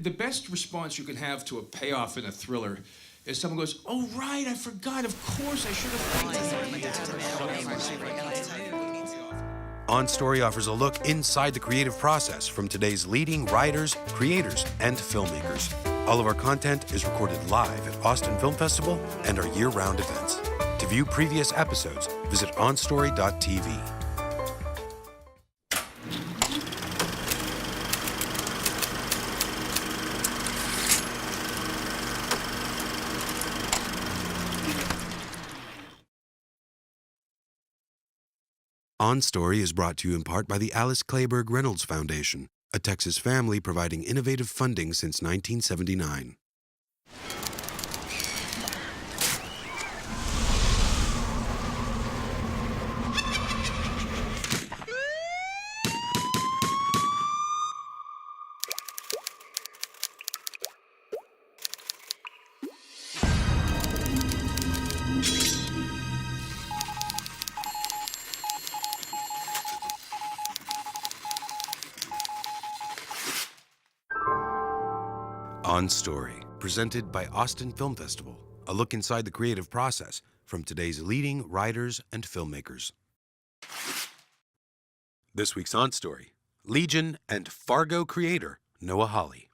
The best response you can have to a payoff in a thriller is someone goes, "Oh, right, I forgot. Of course, I should have thought that." On Story offers a look inside the creative process from today's leading writers, creators, and filmmakers. All of our content is recorded live at Austin Film Festival and our year-round events. To view previous episodes, visit onstory.tv. On Story is brought to you in part by the Alice Clayburgh Reynolds Foundation, a Texas family providing innovative funding since 1979. On Story, presented by Austin Film Festival, a look inside the creative process from today's leading writers and filmmakers. This week's On Story, Legion and Fargo creator Noah Hawley.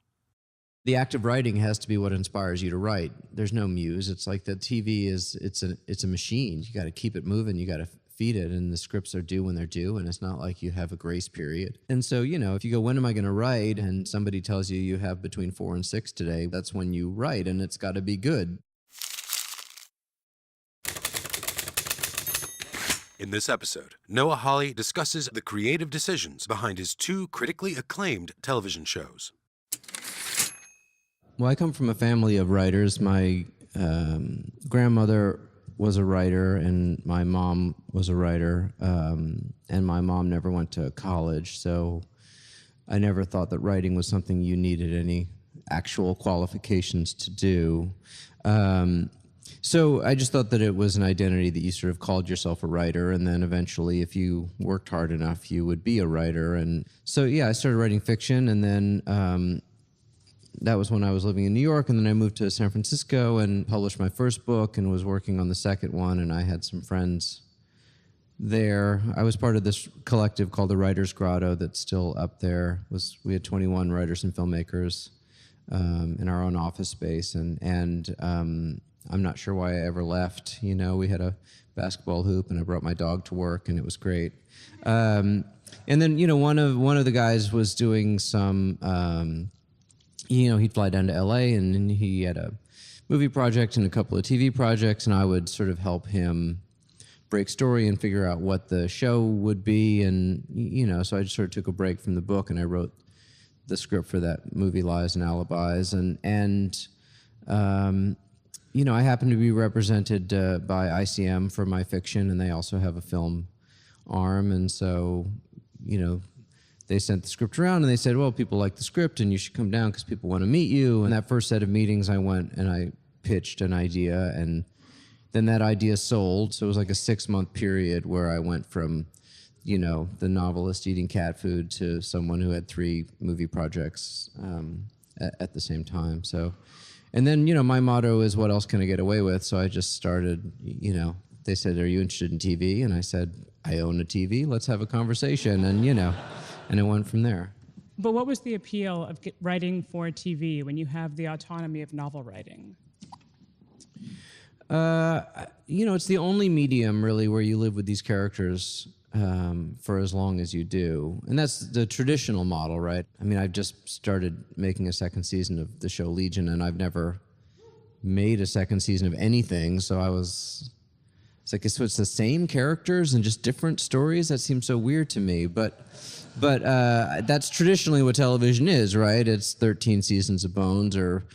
The act of writing has to be what inspires you to write. There's no muse. It's like the TV it's a machine. You got to keep it moving. You got to feed it, and the scripts are due when they're due, and it's not like you have a grace period. And so, if you go, when am I going to write? And somebody tells you you have between 4 and 6 today, that's when you write, and it's got to be good. In this episode, Noah Hawley discusses the creative decisions behind his 2 critically acclaimed television shows. Well, I come from a family of writers. My grandmother was a writer, and my mom was a writer, and my mom never went to college, so I never thought that writing was something you needed any actual qualifications to do. So I just thought that it was an identity that you sort of called yourself a writer, and then eventually, if you worked hard enough, you would be a writer. And so, yeah, I started writing fiction, and then that was when I was living in New York, and then I moved to San Francisco and published my first book and was working on the second one, and I had some friends there. I was part of this collective called the Writers Grotto that's still up there. We had 21 writers and filmmakers in our own office space, and I'm not sure why I ever left. We had a basketball hoop, and I brought my dog to work, and it was great. And then, one of the guys was doing some... he'd fly down to LA, and he had a movie project and a couple of TV projects, and I would sort of help him break story and figure out what the show would be. And, so I just sort of took a break from the book, and I wrote the script for that movie, Lies and Alibis. And I happen to be represented by ICM for my fiction, and they also have a film arm. And so, they sent the script around, and they said, well, people like the script, and you should come down because people want to meet you. And that first set of meetings, I went and I pitched an idea, and then that idea sold. So it was like a 6-month period where I went from, the novelist eating cat food to someone who had 3 movie projects at the same time. So, and then, my motto is, what else can I get away with? So I just started, they said, are you interested in TV? And I said, I own a TV. Let's have a conversation. And, and it went from there. But what was the appeal of writing for TV when you have the autonomy of novel writing? It's the only medium, really, where you live with these characters for as long as you do. And that's the traditional model, right? I mean, I've just started making a second season of the show Legion, and I've never made a second season of anything, so it's like, so it's the same characters and just different stories? That seems so weird to me, but that's traditionally what television is, right? It's 13 seasons of Bones or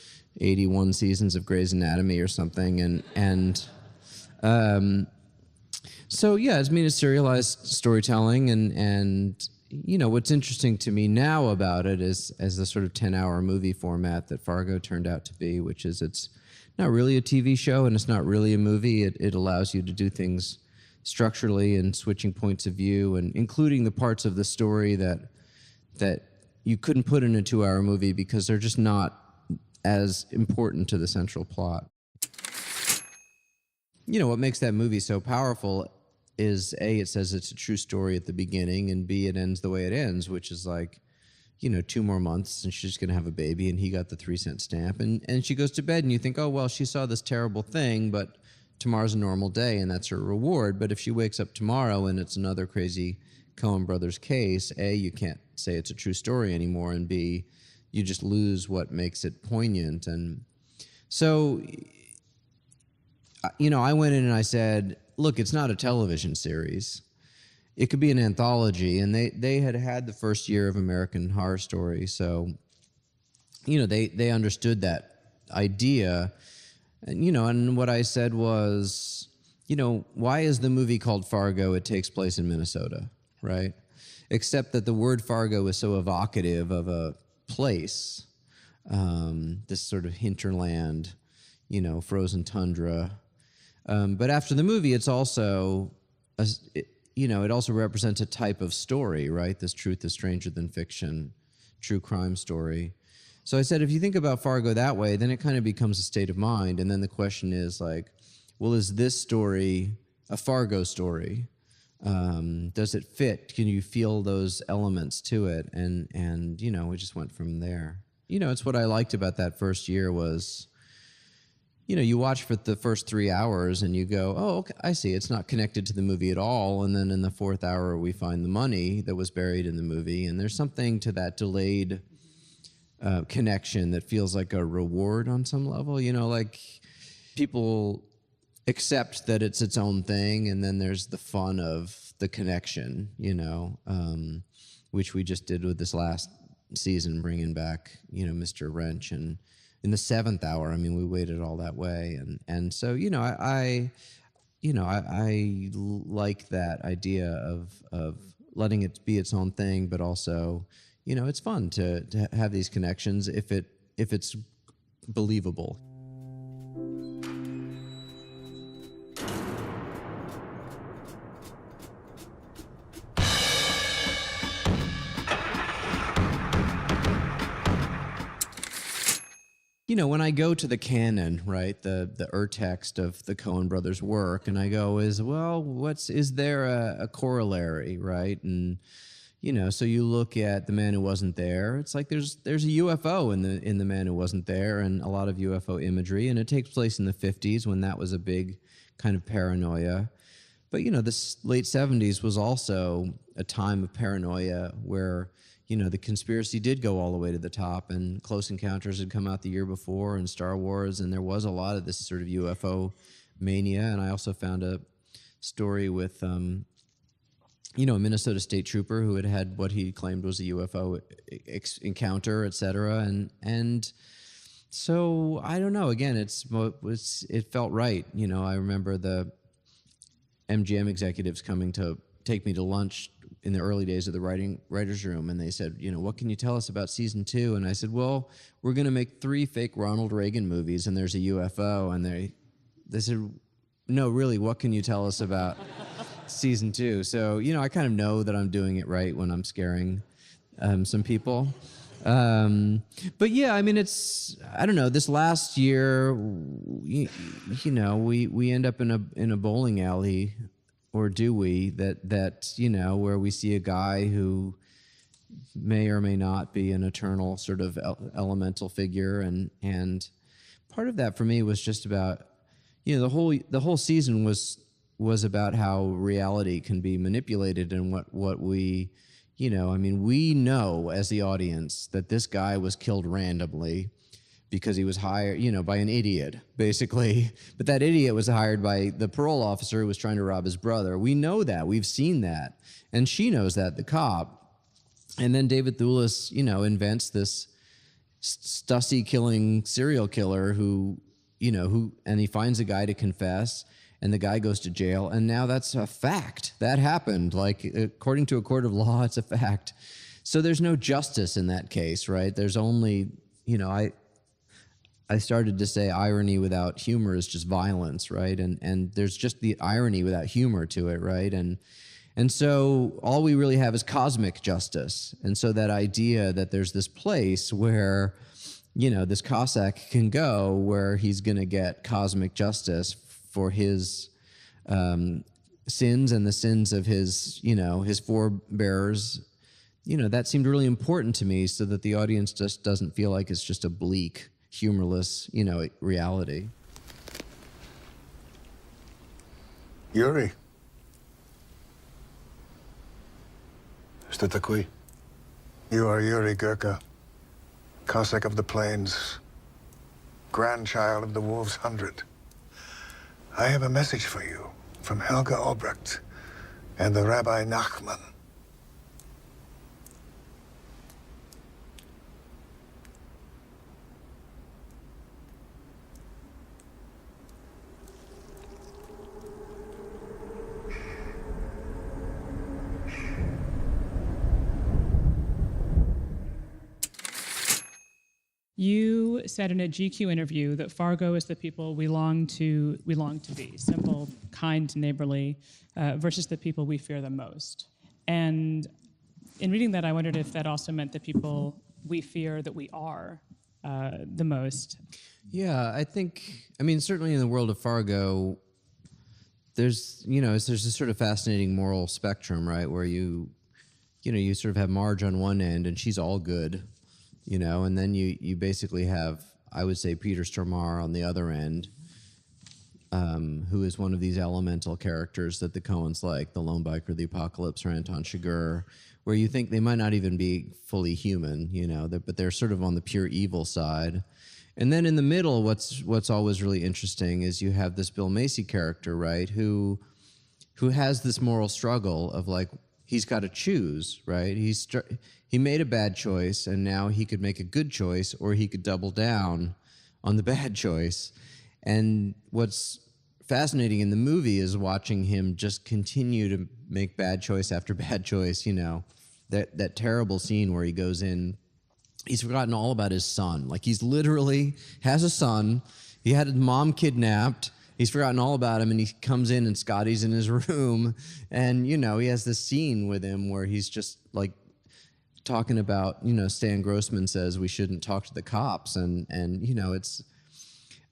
81 seasons of Grey's Anatomy or something, so yeah, it's serialized storytelling, and what's interesting to me now about it is as the sort of 10-hour movie format that Fargo turned out to be, which is it's not really a TV show and it's not really a movie. It allows you to do things structurally and switching points of view, and including the parts of the story that you couldn't put in a 2-hour movie because they're just not as important to the central plot. You know, what makes that movie so powerful is A, it says it's a true story at the beginning, and B, it ends the way it ends, which is like, you know, 2 more months and she's going to have a baby, and he got the 3-cent stamp, and she goes to bed, and you think, oh, well, she saw this terrible thing, but tomorrow's a normal day and that's her reward. But if she wakes up tomorrow and it's another crazy Coen Brothers case, A, you can't say it's a true story anymore, and B, you just lose what makes it poignant. And so, you know, I went in and I said, look, it's not a television series. It could be an anthology. And they had the first year of American Horror Story. So, you know, they understood that idea. And, you know, and what I said was, you know, why is the movie called Fargo? It takes place in Minnesota, right? Except that the word Fargo is so evocative of a place, this sort of hinterland, you know, frozen tundra. But after the movie, it's also, you know, it also represents a type of story, right? This truth is stranger than fiction, true crime story. So I said, if you think about Fargo that way, then it kind of becomes a state of mind. And then the question is like, well, is this story a Fargo story? Does it fit? Can you feel those elements to it? And you know, we just went from there. You know, it's what I liked about that first year was, you know, you watch for the first 3 hours and you go, oh, okay, I see. It's not connected to the movie at all. And then in the 4th hour, we find the money that was buried in the movie. And there's something to that delayed connection that feels like a reward on some level. You know, like people accept that it's its own thing, and then there's the fun of the connection, you know, which we just did with this last season, bringing back, you know, Mr. Wrench. And in the 7th hour, I mean, we waited all that way. And so, you know, I like that idea of letting it be its own thing, but also, you know, it's fun to have these connections if it's believable. You know, when I go to the canon, right, the urtext of the Coen Brothers' work, and I go, is there a corollary, right? And you know, so you look at The Man Who Wasn't There. It's like there's a UFO in the Man Who Wasn't There, and a lot of UFO imagery, and it takes place in the 50s when that was a big kind of paranoia. But you know, the late 70s was also a time of paranoia where, you know, the conspiracy did go all the way to the top, and Close Encounters had come out the year before, and Star Wars, and there was a lot of this sort of UFO mania. And I also found a story with, you know, a Minnesota state trooper who had what he claimed was a UFO encounter, et cetera. And so, I don't know, again, it felt right. You know, I remember the MGM executives coming to take me to lunch in the early days of the writer's room, and they said, you know, what can you tell us about season 2? And I said, well, we're going to make 3 fake Ronald Reagan movies, and there's a UFO. And they said, no, really, what can you tell us about season 2? So, you know, I kind of know that I'm doing it right when I'm scaring some people. But yeah, I mean, I don't know, this last year, you know, we end up in a bowling alley, or do we, that you know, where we see a guy who may or may not be an eternal sort of elemental figure, and part of that for me was just about, you know, the whole season was about how reality can be manipulated, and what we, you know, I mean, we know as the audience that this guy was killed randomly because he was hired, you know, by an idiot, basically. But that idiot was hired by the parole officer who was trying to rob his brother. We know that. We've seen that. And she knows that, the cop. And then David Thewlis, you know, invents this Stussy-killing serial killer who, and he finds a guy to confess, and the guy goes to jail, and now that's a fact. That happened. Like, according to a court of law, it's a fact. So there's no justice in that case, right? There's only, you know, I started to say irony without humor is just violence, right? And there's just the irony without humor to it, right? And And so all we really have is cosmic justice. And so that idea that there's this place where, this Cossack can go where he's going to get cosmic justice for his sins and the sins of his, his forebears, that seemed really important to me, so that the audience just doesn't feel like it's just a bleak, humorless, reality. Yuri. Что такой? You are Yuri Gurka, Cossack of the Plains, grandchild of the Wolves' 100. I have a message for you from Helga Albrecht and the Rabbi Nachman. You said in a GQ interview that Fargo is the people we long to be, simple, kind, neighborly, versus the people we fear the most. And in reading that, I wondered if that also meant the people we fear that we are the most. Yeah, certainly in the world of Fargo, there's this sort of fascinating moral spectrum, right, where you sort of have Marge on one end, and she's all good. And then you basically have, I would say, Peter Stormare on the other end, who is one of these elemental characters that the Coens like, the Lone Biker, the Apocalypse, or Anton Chigurh, where you think they might not even be fully human, but they're sort of on the pure evil side. And then in the middle, what's always really interesting is you have this Bill Macy character, right, who has this moral struggle of like, he's got to choose, right? He made a bad choice, and now he could make a good choice, or he could double down on the bad choice. And what's fascinating in the movie is watching him just continue to make bad choice after bad choice. That terrible scene where he goes in, he's forgotten all about his son. Like, he's literally has a son. He had his mom kidnapped. He's forgotten all about him, and he comes in, and Scotty's in his room, and, he has this scene with him where he's just, like, talking about, Stan Grossman says we shouldn't talk to the cops, and it's,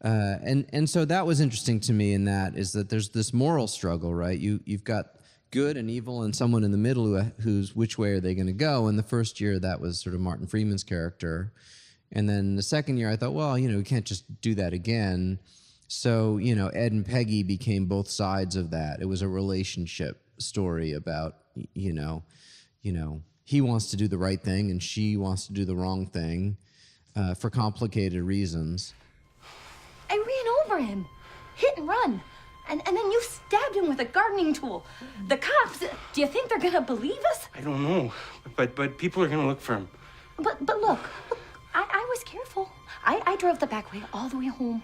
and so that was interesting to me in that, is that there's this moral struggle, right? You've got good and evil and someone in the middle who's which way are they going to go, and the first year that was sort of Martin Freeman's character, and then the second year I thought, well, we can't just do that again. So, Ed and Peggy became both sides of that. It was a relationship story about, he wants to do the right thing and she wants to do the wrong thing for complicated reasons. I ran over him, hit and run, and then you stabbed him with a gardening tool. The cops, do you think they're gonna believe us? I don't know, but people are gonna look for him. But look, I was careful. I drove the back way all the way home.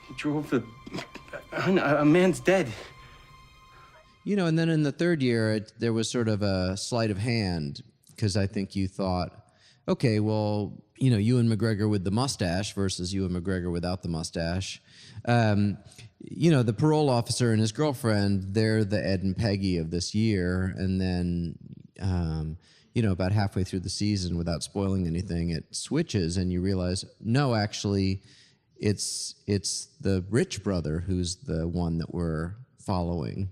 He drove a man's dead. And then in the third year, there was sort of a sleight of hand, because I think you thought, okay, well, Ewan McGregor with the mustache versus Ewan McGregor without the mustache. The parole officer and his girlfriend, they're the Ed and Peggy of this year. And then, about halfway through the season, without spoiling anything, it switches and you realize, no, actually, it's the rich brother who's the one that we're following,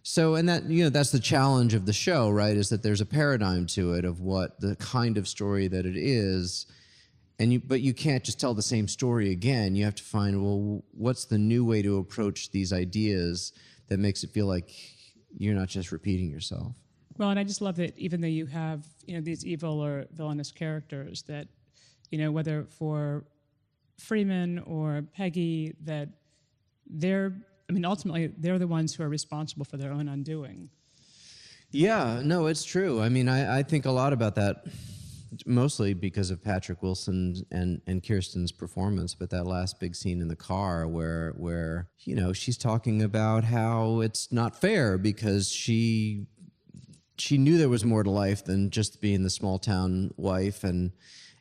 So, and that, that's the challenge of the show, right, is that there's a paradigm to it of what the kind of story that it is, but you can't just tell the same story again. You have to find, well, what's the new way to approach these ideas that makes it feel like you're not just repeating yourself. Well, and I just love that even though you have, these evil or villainous characters that, whether for Freeman or Peggy, that ultimately they're the ones who are responsible for their own undoing. Yeah, no, it's true. I think a lot about that, mostly because of Patrick Wilson and Kirsten's performance, but that last big scene in the car where she's talking about how it's not fair because she knew there was more to life than just being the small town wife, and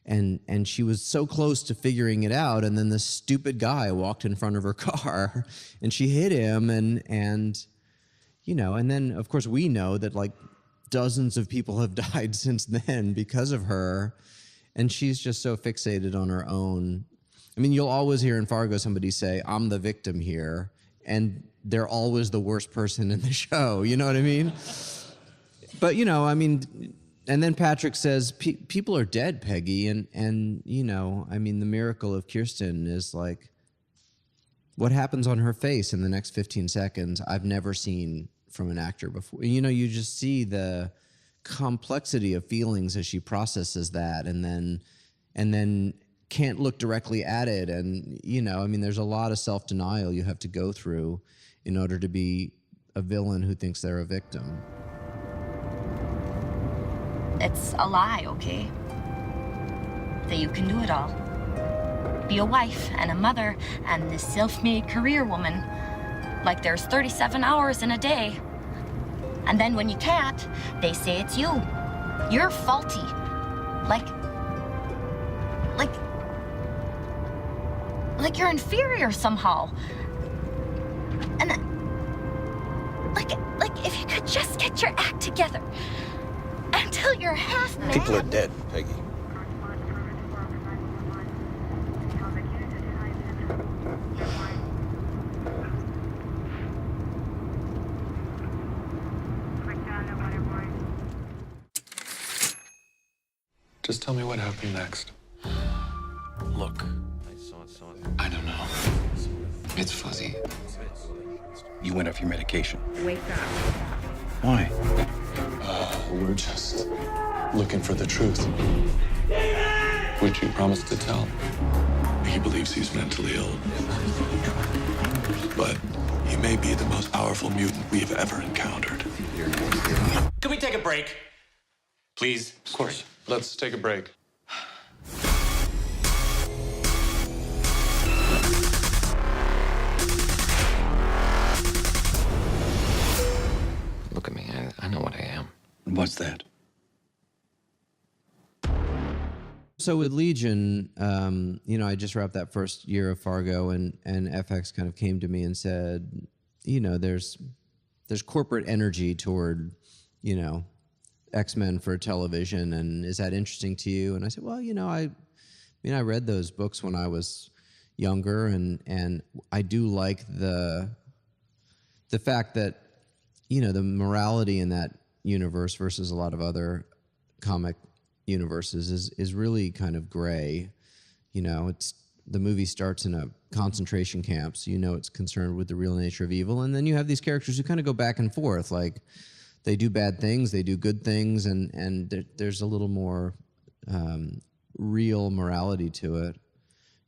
and she was so close to figuring it out, and then this stupid guy walked in front of her car, and she hit him, and you know, and then of course we know that like dozens of people have died since then because of her, and she's just so fixated on her own. I mean, you'll always hear in Fargo somebody say, "I'm the victim here," and they're always the worst person in the show. You know what I mean? But you know, I mean. And then Patrick says, people are dead, Peggy. And, you know, I mean, the miracle of Kirsten is like, what happens on her face in the next 15 seconds, I've never seen from an actor before. You know, you just see the complexity of feelings as she processes that and then can't look directly at it. And, you know, I mean, there's a lot of self-denial you have to go through in order to be a villain who thinks they're a victim. It's a lie, okay? That you can do it all. Be a wife and a mother and this self-made career woman. Like there's 37 hours in a day. And then when you can't, they say it's you. You're faulty. Like you're inferior somehow. And like if you could just get your act together. Until you're half mad. People are dead, Peggy. Just tell me what happened next. Look. I don't know. It's fuzzy. You went off your medication. Wake up. Why? We're just looking for the truth. Which you promised to tell. He believes he's mentally ill. But he may be the most powerful mutant we've ever encountered. Can we take a break? Please? Of course. Let's take a break. Look at me. I know what I am. What's that? So with Legion, you know, I just wrapped that first year of Fargo, and FX kind of came to me and said, you know, there's corporate energy toward, you know, X-Men for television, and is that interesting to you? And I said, well, you know, I read those books when I was younger, and I do like the fact that, you know, the morality in that universe versus a lot of other comic universes is really kind of gray. You know, the movie starts in a concentration camp, so you know it's concerned with the real nature of evil, and then you have these characters who kind of go back and forth, like they do bad things, they do good things, and there's a little more real morality to it.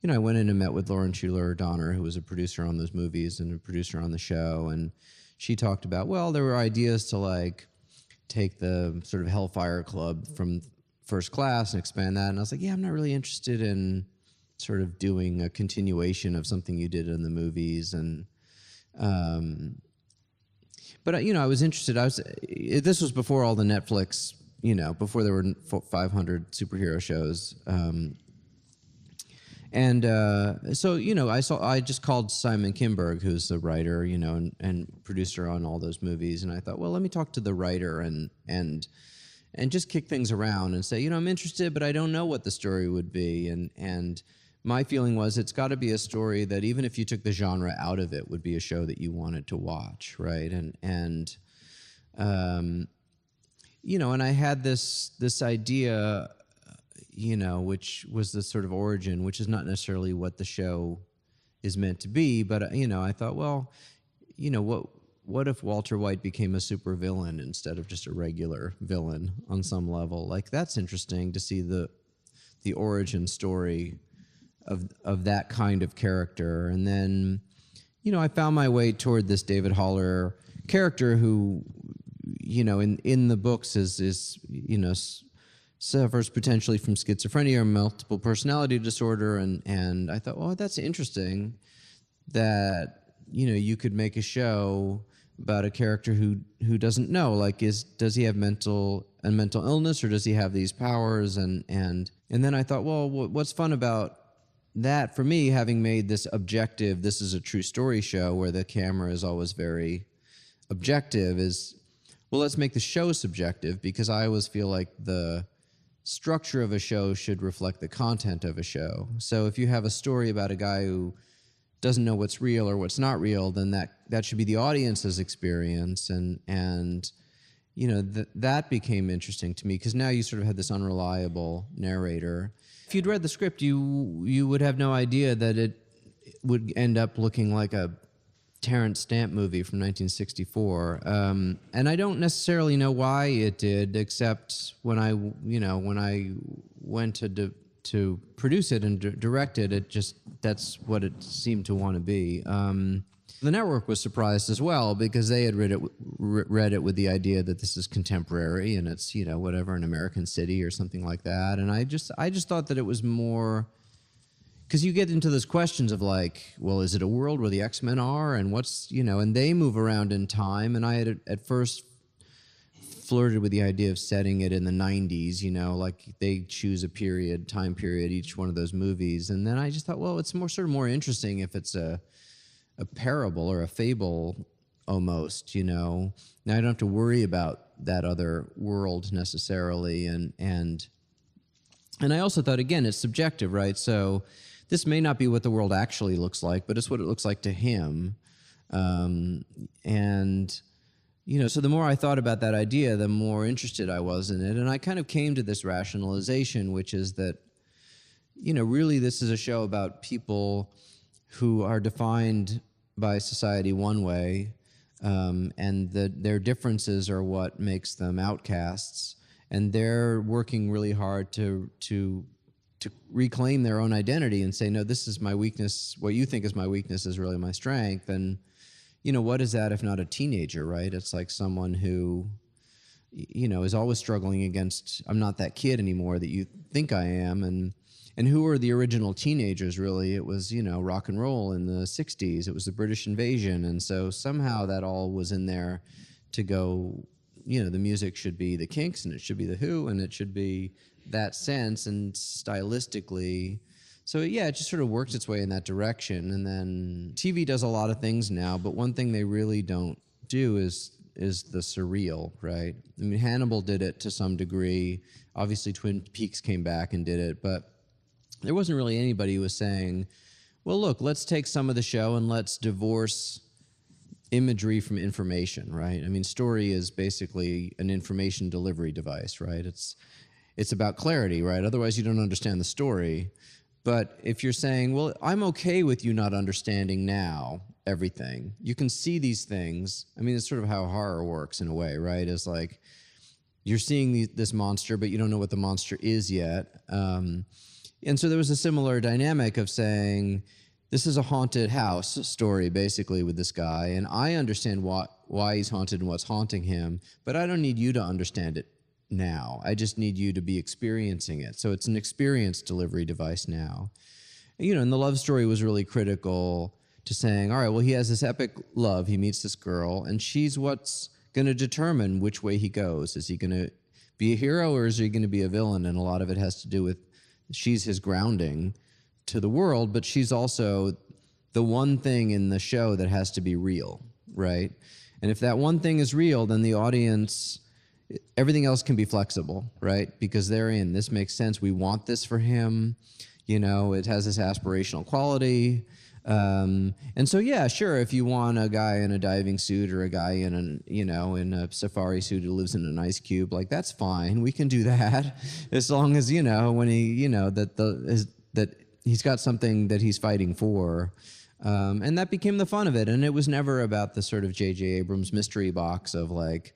You know, I went in and met with Lauren Schuler Donner, who was a producer on those movies and a producer on the show, and she talked about, well, there were ideas to like take the sort of Hellfire Club from First Class and expand that, and I was like, yeah, I'm not really interested in sort of doing a continuation of something you did in the movies, and but you know, I was interested. This was before all the Netflix, you know, before there were 500 superhero shows, and so you know, I just called Simon Kinberg, who's the writer, you know, and producer on all those movies, and I thought, well, let me talk to the writer and just kick things around and say, you know, I'm interested, but I don't know what the story would be, and my feeling was it's got to be a story that even if you took the genre out of it, would be a show that you wanted to watch, right? And you know, and I had this idea, you know, which was the sort of origin, which is not necessarily what the show is meant to be, but you know, I thought, well, you know, what if Walter White became a supervillain instead of just a regular villain on some level? Like, that's interesting to see the origin story of that kind of character. And then, you know, I found my way toward this David Haller character who, you know, in the books is you know, suffers potentially from schizophrenia or multiple personality disorder, and I thought, well, that's interesting that, you know, you could make a show about a character who doesn't know, like, does he have mental a mental illness, or does he have these powers? And then I thought, well, what's fun about that for me, having made this objective, this is a true story show where the camera is always very objective, is, well, let's make the show subjective, because I always feel like the structure of a show should reflect the content of a show. So if you have a story about a guy who doesn't know what's real or what's not real, then that should be the audience's experience. And you know, that became interesting to me, because now you sort of had this unreliable narrator. If you'd read the script, you would have no idea that it would end up looking like a Terrence Stamp movie from 1964. And I don't necessarily know why it did, except when I went to produce it and direct it, that's what it seemed to want to be. The network was surprised as well, because they had read it with the idea that this is contemporary and it's, you know, whatever, an American city or something like that. And I just thought that it was more, because you get into those questions of like, well, is it a world where the X-Men are, and what's, you know, and they move around in time. And I had at first flirted with the idea of setting it in the 90s, you know, like they choose a time period, each one of those movies. And then I just thought, well, it's more interesting if it's a parable or a fable almost, you know. Now I don't have to worry about that other world necessarily. And I also thought, again, it's subjective, right? So this may not be what the world actually looks like, but it's what it looks like to him. And, you know, so the more I thought about that idea, the more interested I was in it. And I kind of came to this rationalization, which is that, you know, really this is a show about people who are defined by society one way, and their differences are what makes them outcasts. And they're working really hard to reclaim their own identity and say, no, this is my weakness. What you think is my weakness is really my strength. And, you know, what is that if not a teenager, right? It's like someone who, you know, is always struggling against, I'm not that kid anymore that you think I am. And who were the original teenagers, really? It was, you know, rock and roll in the 60s. It was the British invasion. And so somehow that all was in there to go, you know, the music should be the Kinks, and it should be the Who, and it should be that sense, and stylistically. So yeah, it just sort of works its way in that direction. And then TV does a lot of things now, but one thing they really don't do is the surreal, right? I mean, Hannibal did it to some degree. Obviously, Twin Peaks came back and did it, but there wasn't really anybody who was saying, well, look, let's take some of the show and let's divorce imagery from information, right? I mean, story is basically an information delivery device, right? It's about clarity, right? Otherwise, you don't understand the story. But if you're saying, well, I'm okay with you not understanding now everything. You can see these things. I mean, it's sort of how horror works in a way, right? It's like you're seeing this monster, but you don't know what the monster is yet. And so there was a similar dynamic of saying, this is a haunted house story, basically, with this guy, and I understand why he's haunted and what's haunting him, but I don't need you to understand it now. I just need you to be experiencing it. So it's an experience delivery device now. You know, and the love story was really critical to saying, all right, well, he has this epic love. He meets this girl, and she's what's going to determine which way he goes. Is he going to be a hero, or is he going to be a villain? And a lot of it has to do with she's his grounding to the world, but she's also the one thing in the show that has to be real, right? And if that one thing is real, then the audience, everything else can be flexible, right? Because they're in, this makes sense. We want this for him. You know, it has this aspirational quality. And so, yeah, sure, if you want a guy in a diving suit or a guy in a safari suit who lives in an ice cube, like, that's fine. We can do that as long as, you know, when he, you know, that he's got something that he's fighting for. And that became the fun of it. And it was never about the sort of J.J. Abrams mystery box of like,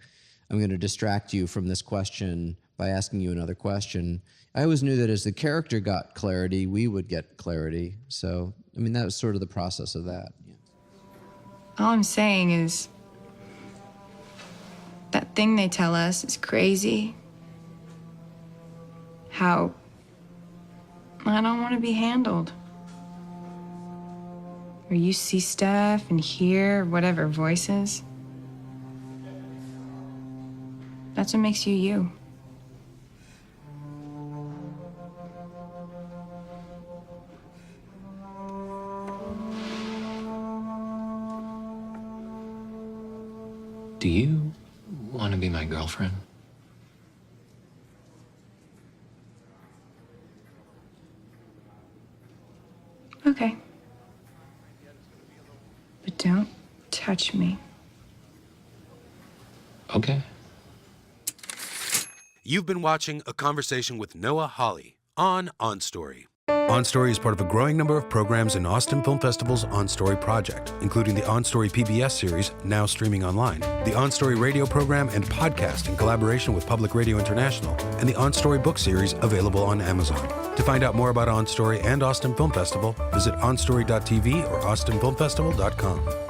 I'm going to distract you from this question by asking you another question. I always knew that as the character got clarity, we would get clarity. So, I mean, that was sort of the process of that. Yeah. All I'm saying is that thing they tell us is crazy. How I don't want to be handled. Or you see stuff and hear whatever voices. That's what makes you you. Do you want to be my girlfriend? Okay. But don't touch me. Okay. You've been watching A Conversation with Noah Hawley on OnStory. OnStory is part of a growing number of programs in Austin Film Festival's OnStory project, including the OnStory PBS series, now streaming online, the OnStory radio program and podcast in collaboration with Public Radio International, and the OnStory book series available on Amazon. To find out more about OnStory and Austin Film Festival, visit onstory.tv or austinfilmfestival.com.